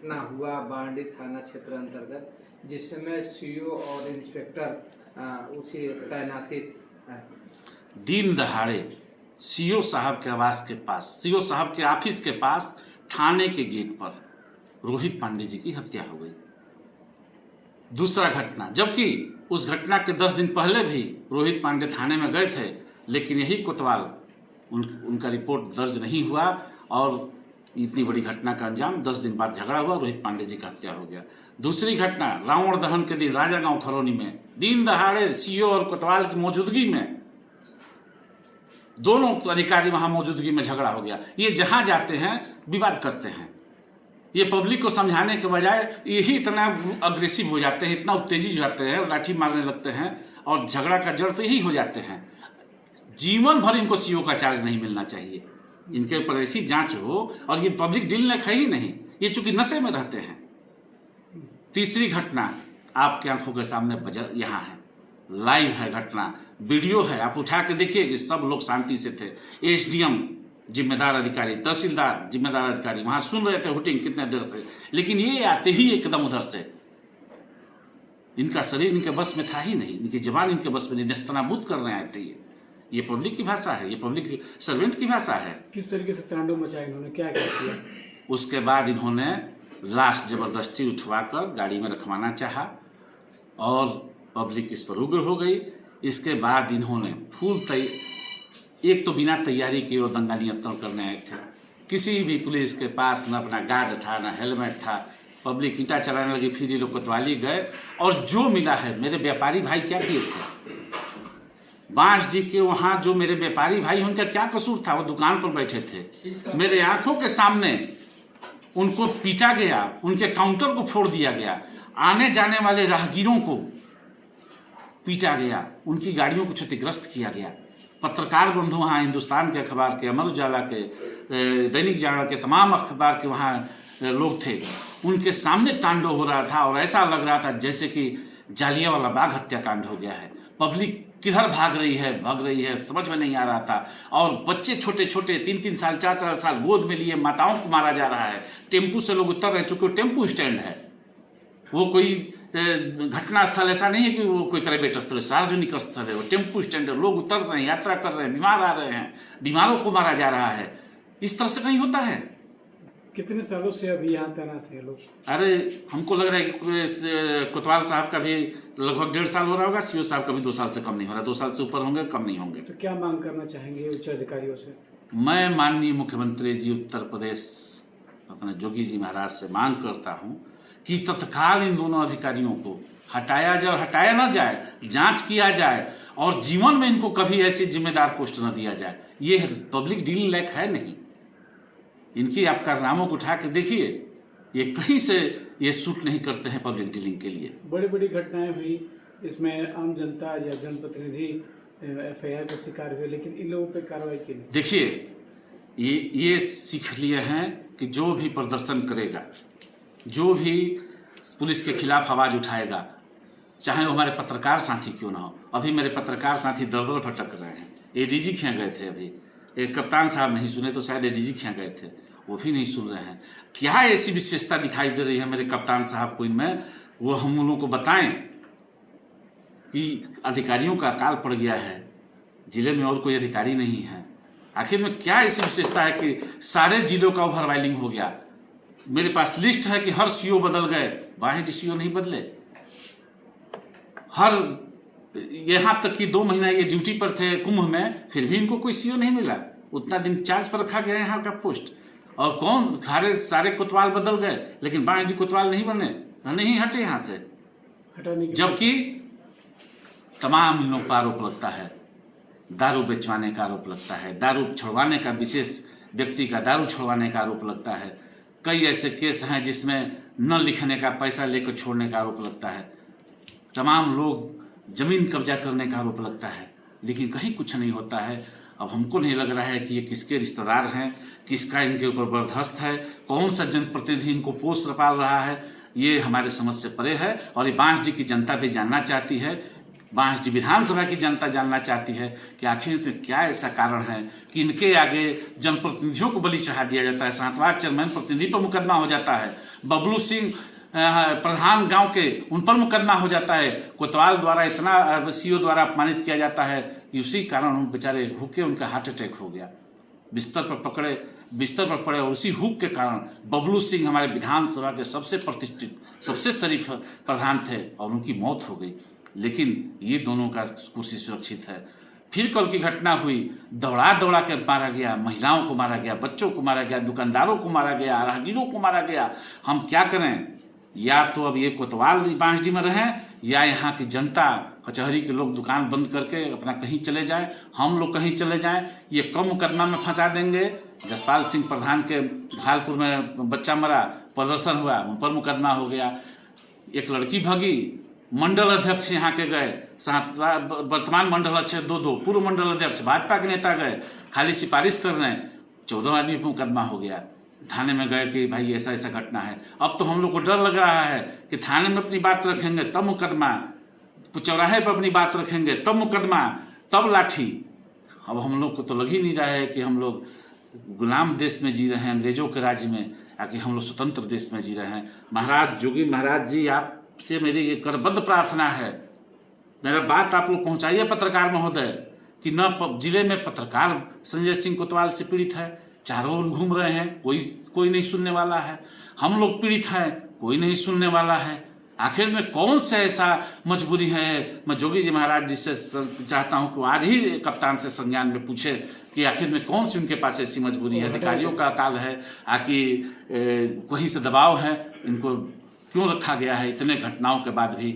घटना हुआ बांडी थाना क्षेत्र अंतर्गत, जिसमें सीओ और इंस्पेक्टर उसी तैनातित है। दिन दहाड़े सीओ साहब के आवास के पास, सीओ साहब के ऑफिस के पास, थाने के गेट पर रोहित पांडे जी की हत्या हो गई। दूसरा घटना, जबकि उस घटना के 10 दिन पहले भी रोहित पांडे थाने में गए थे, लेकिन यही कोतवाल उनका रिपोर्ट दर्ज नहीं हुआ और इतनी बड़ी घटना का अंजाम 10 दिन बाद झगड़ा हुआ, रोहित पांडे जी का हत्या हो गया। दूसरी घटना, रावण दहन के दिन राजागांव खरौनी में दिन दहाड़े सीओ और कोतवाल की मौजूदगी में, दोनों अधिकारी वहां मौजूदगी में झगड़ा हो गया। ये जहां जाते हैं विवाद करते हैं। ये पब्लिक को समझाने के बजाय यही इतना अग्रेसिव हो जाते हैं, इतना उत्तेजित हो जाते हैं, लाठी मारने लगते हैं और झगड़ा का जड़ तो यही हो जाते हैं। जीवन भर इनको सीओ का चार्ज नहीं मिलना चाहिए, इनके ऊपर ऐसी जांच हो। और ये पब्लिक डील है ही नहीं, ये चूंकि नशे में रहते हैं। तीसरी घटना आपके आंखों के सामने यहाँ है, लाइव है घटना, वीडियो है, आप उठा के देखिए कि सब लोग शांति से थे। एसडीएम जिम्मेदार अधिकारी, तहसीलदार जिम्मेदार अधिकारी वहां सुन रहे थे हुटिंग कितने देर से, लेकिन ये आते ही एकदम उधर से, इनका शरीर इनके बस में था ही नहीं, इनकी जबान इनके बस में नहीं, नेस्तनाबूद करने आए थे। ये पब्लिक की भाषा है, ये पब्लिक सर्वेंट की भाषा है। किस तरीके से तांडव मचाया इन्होंने, क्या किया? उसके बाद इन्होंने लाश जबरदस्ती उठवाकर गाड़ी में रखवाना चाहा और पब्लिक इस पर उग्र हो गई। इसके बाद इन्होंने एक तो बिना तैयारी किए वो दंगा नियंत्रण करने आए थे। किसी भी पुलिस के पास न अपना गार्ड था, न हेलमेट था। पब्लिक ईंटा चलाने लगी, फिर ये लोग कोतवाली गए और जो मिला है, मेरे व्यापारी भाई क्या किए थे? बांस जी के वहाँ जो मेरे व्यापारी भाई, उनका क्या कसूर था? वो दुकान पर बैठे थे, मेरे आंखों के सामने उनको पीटा गया, उनके काउंटर को फोड़ दिया गया, आने जाने वाले राहगीरों को पीटा गया, उनकी गाड़ियों को क्षतिग्रस्त किया गया। पत्रकार बंधु वहाँ हिंदुस्तान के अखबार के, अमर उजाला के, दैनिक जागरण के, तमाम अखबार के वहाँ लोग थे, उनके सामने तांडव हो रहा था और ऐसा लग रहा था जैसे कि जालियांवाला बाग हत्याकांड हो गया है। पब्लिक किधर भाग रही है समझ में नहीं आ रहा था। और बच्चे छोटे छोटे 3-3 साल 4-4 साल गोद में लिए माताओं को मारा जा रहा है। टेम्पू से लोग उतर रहे, चूंकि टेम्पू स्टैंड है, वो कोई घटना स्थल ऐसा नहीं है कि वो कोई प्राइवेट स्थल है, सार्वजनिक स्थल है, वो टेम्पू स्टैंड है। लोग उतर रहे हैं, यात्रा कर रहे हैं, बीमार आ रहे हैं, बीमारों को मारा जा रहा है। इस तरह से कहीं होता है? कितने सालों से अभी यहाँ तैनात हैं लोग? अरे हमको लग रहा है कि कोतवाल साहब का भी लगभग 1.5 साल हो रहा होगा, सीओ साहब का भी 2 साल से कम नहीं हो रहा, 2 साल से ऊपर होंगे, कम नहीं होंगे। तो क्या मांग करना चाहेंगे उच्च अधिकारियों से? मैं माननीय मुख्यमंत्री जी उत्तर प्रदेश अपने जोगी जी महाराज से मांग करता हूँ कि तत्काल इन दोनों अधिकारियों को हटाया जाए और हटाया न जाए, जांच किया जाए और जीवन में इनको कभी ऐसी जिम्मेदार पोस्ट न दिया जाए। ये पब्लिक डीलिंग लायक है नहीं। इनकी आप कारनामों को उठा कर देखिए, ये कहीं से ये सूट नहीं करते हैं पब्लिक डीलिंग के लिए। बड़ी बड़ी घटनाएं हुई, इसमें आम जनता या जनप्रतिनिधि एफआईआर का शिकार हुए, लेकिन इन लोगों पे कार्रवाई की नहीं। देखिए, ये सीख लिए हैं कि जो भी प्रदर्शन करेगा, जो भी पुलिस के खिलाफ आवाज उठाएगा, चाहे वो हमारे पत्रकार साथी क्यों ना हो। अभी मेरे पत्रकार साथी दर भटक रहे हैं। एडीजी के यहाँ गए थे, अभी एक कप्तान साहब नहीं सुने तो शायद एडीजी के यहाँ गए थे, वो भी नहीं सुन रहे हैं। क्या ऐसी विशेषता दिखाई दे रही है मेरे कप्तान साहब को इनमें, वो हम लोगों को बताएं कि अधिकारियों का अकाल पड़ गया है, जिले में और कोई अधिकारी नहीं है। आखिर में क्या ऐसी विशेषता है कि सारे जिलों का ओवरवाइलिंग हो गया? मेरे पास लिस्ट है कि हर सीओ बदल गए, बाहें सीओ नहीं बदले। यहाँ तक कि 2 महीना ये ड्यूटी पर थे कुंभ में, फिर भी इनको कोई सीओ नहीं मिला। उतना दिन चार्ज पर रखा गया यहाँ का पोस्ट। और कौन सारे कोतवाल बदल गए, लेकिन बाहें कोतवाल नहीं बने, नहीं हटे यहाँ से। जबकि तमाम इन लोग पर आरोप लगता है, दारू बेचवाने का आरोप लगता है, दारू छुड़वाने का, विशेष व्यक्ति का दारू छुड़वाने का आरोप लगता है। कई ऐसे केस हैं जिसमें न लिखने का, पैसा लेकर छोड़ने का आरोप लगता है। तमाम लोग जमीन कब्जा करने का आरोप लगता है, लेकिन कहीं कुछ नहीं होता है। अब हमको नहीं लग रहा है कि ये किसके रिश्तेदार हैं, किसका इनके ऊपर बर्दाश्त है, कौन सा जनप्रतिनिधि इनको पोष पाल रहा है, ये हमारे समझ से परे है। और ये बांसडी की जनता भी जानना चाहती है, बांसडी विधानसभा की जनता जानना चाहती है कि आखिर में क्या ऐसा कारण है कि इनके आगे जनप्रतिनिधियों को बलि चढ़ा दिया जाता है। 7वां चेयरमैन प्रतिनिधि पर मुकदमा हो जाता है, बबलू सिंह प्रधान गांव के, उन पर मुकदमा हो जाता है। कोतवाल द्वारा इतना सीओ द्वारा अपमानित किया जाता है कि उसी कारण उन बेचारे भूखे उनका हार्ट अटैक हो गया, बिस्तर पर पड़े और उसी हुक के कारण बबलू सिंह हमारे विधानसभा के सबसे प्रतिष्ठित, सबसे शरीफ प्रधान थे और उनकी मौत हो गई। लेकिन ये दोनों का कुर्सी सुरक्षित है। फिर कल की घटना हुई, दौड़ा के मारा गया, महिलाओं को मारा गया, बच्चों को मारा गया, दुकानदारों को मारा गया, राहगीरों को मारा गया। हम क्या करें? या तो अब ये कोतवाल बांसडी में रहें, या यहाँ की जनता, कचहरी के लोग दुकान बंद करके अपना कहीं चले जाएं, हम लोग कहीं चले जाएं। ये कम मुकदमा में फंसा देंगे। जसपाल सिंह प्रधान के भागलपुर में बच्चा मरा, प्रदर्शन हुआ, उन पर मुकदमा हो गया। एक लड़की भगी, मंडल अध्यक्ष यहाँ के गए, वर्तमान मंडल अध्यक्ष 2 पूर्व मंडल अध्यक्ष भाजपा के नेता गए, खाली सिफारिश कर रहे हैं, 14 आदमी पर मुकदमा हो गया। थाने में गए कि भाई ऐसा ऐसा घटना है। अब तो हम लोग को डर लग रहा है कि थाने में अपनी बात रखेंगे तब मुकदमा, चौराहे पर अपनी बात रखेंगे तब मुकदमा, तब लाठी। अब हम लोग को तो लग ही नहीं रहा है कि हम लोग गुलाम देश में जी रहे हैं, अंग्रेजों के राज्य में, या कि हम लोग स्वतंत्र देश में जी रहे हैं। महाराज जोगी महाराज जी, आपसे मेरी ये करबद्ध प्रार्थना है, मेरा बात आप लोग पहुँचाइए पत्रकार महोदय, कि न जिले में पत्रकार संजय सिंह कोतवाल से पीड़ित है, चारों ओर घूम रहे हैं, कोई नहीं सुनने वाला है। हम लोग पीड़ित हैं, कोई नहीं सुनने वाला है। आखिर में कौन सा ऐसा मजबूरी है? मैं जोगी जी महाराज जी से चाहता हूं कि आज ही कप्तान से संज्ञान में पूछे कि आखिर में कौन सी उनके पास ऐसी मजबूरी है। अधिकारियों का अकाल है, आकि कहीं से दबाव है, इनको क्यों रखा गया है इतने घटनाओं के बाद भी।